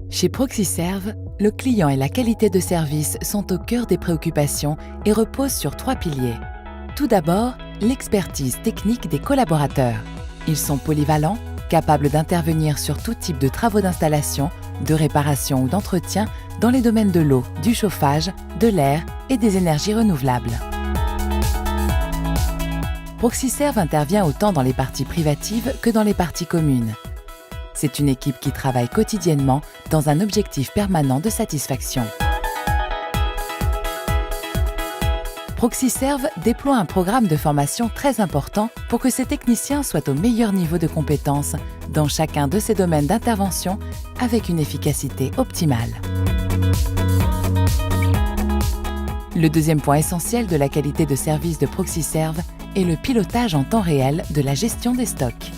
Chez Proxiserve, le client et la qualité de service sont au cœur des préoccupations et reposent sur 3 piliers. Tout d'abord, l'expertise technique des collaborateurs. Ils sont polyvalents, capables d'intervenir sur tout type de travaux d'installation, de réparation ou d'entretien dans les domaines de l'eau, du chauffage, de l'air et des énergies renouvelables. Proxiserve intervient autant dans les parties privatives que dans les parties communes. C'est une équipe qui travaille quotidiennement dans un objectif permanent de satisfaction. Proxiserve déploie un programme de formation très important pour que ses techniciens soient au meilleur niveau de compétences dans chacun de ces domaines d'intervention avec une efficacité optimale. Le deuxième point essentiel de la qualité de service de Proxiserve est le pilotage en temps réel de la gestion des stocks.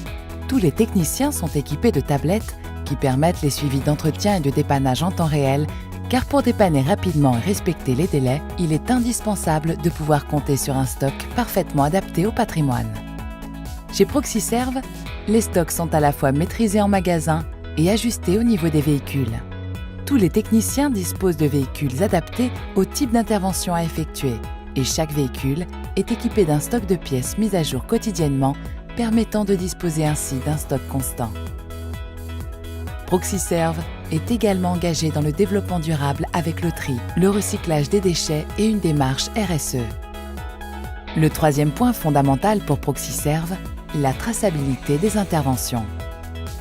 Tous les techniciens sont équipés de tablettes qui permettent les suivis d'entretien et de dépannage en temps réel, car pour dépanner rapidement et respecter les délais, il est indispensable de pouvoir compter sur un stock parfaitement adapté au patrimoine. Chez Proxiserve, les stocks sont à la fois maîtrisés en magasin et ajustés au niveau des véhicules. Tous les techniciens disposent de véhicules adaptés au type d'intervention à effectuer et chaque véhicule est équipé d'un stock de pièces mis à jour quotidiennement, permettant de disposer ainsi d'un stock constant. Proxiserve est également engagé dans le développement durable avec le tri, le recyclage des déchets et une démarche RSE. Le troisième point fondamental pour Proxiserve, la traçabilité des interventions.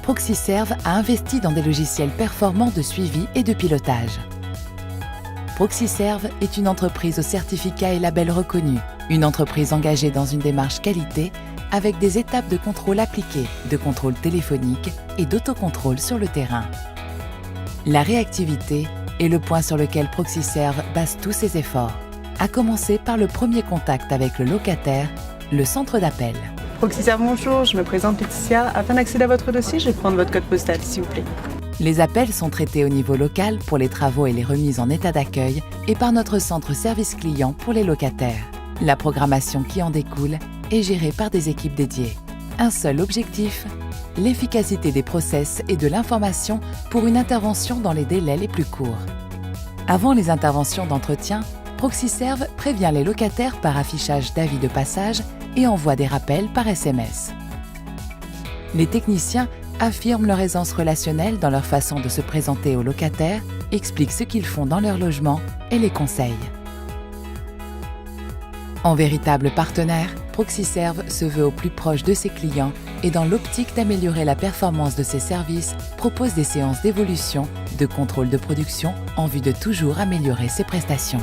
Proxiserve a investi dans des logiciels performants de suivi et de pilotage. Proxiserve est une entreprise au certificat et label reconnu, une entreprise engagée dans une démarche qualité avec des étapes de contrôle appliquées, de contrôle téléphonique et d'autocontrôle sur le terrain. La réactivité est le point sur lequel Proxiserve base tous ses efforts, à commencer par le premier contact avec le locataire, le centre d'appel. Proxiserve, bonjour, je me présente Laetitia. Afin d'accéder à votre dossier, je vais prendre votre code postal, s'il vous plaît. Les appels sont traités au niveau local pour les travaux et les remises en état d'accueil et par notre centre service client pour les locataires. La programmation qui en découle est gérée par des équipes dédiées. Un seul objectif, l'efficacité des process et de l'information pour une intervention dans les délais les plus courts. Avant les interventions d'entretien, Proxiserve prévient les locataires par affichage d'avis de passage et envoie des rappels par SMS. Les techniciens affirment leur aisance relationnelle dans leur façon de se présenter aux locataires, expliquent ce qu'ils font dans leur logement et les conseillent. En véritable partenaire, Proxiserve se veut au plus proche de ses clients et dans l'optique d'améliorer la performance de ses services, propose des séances d'évolution, de contrôle de production en vue de toujours améliorer ses prestations.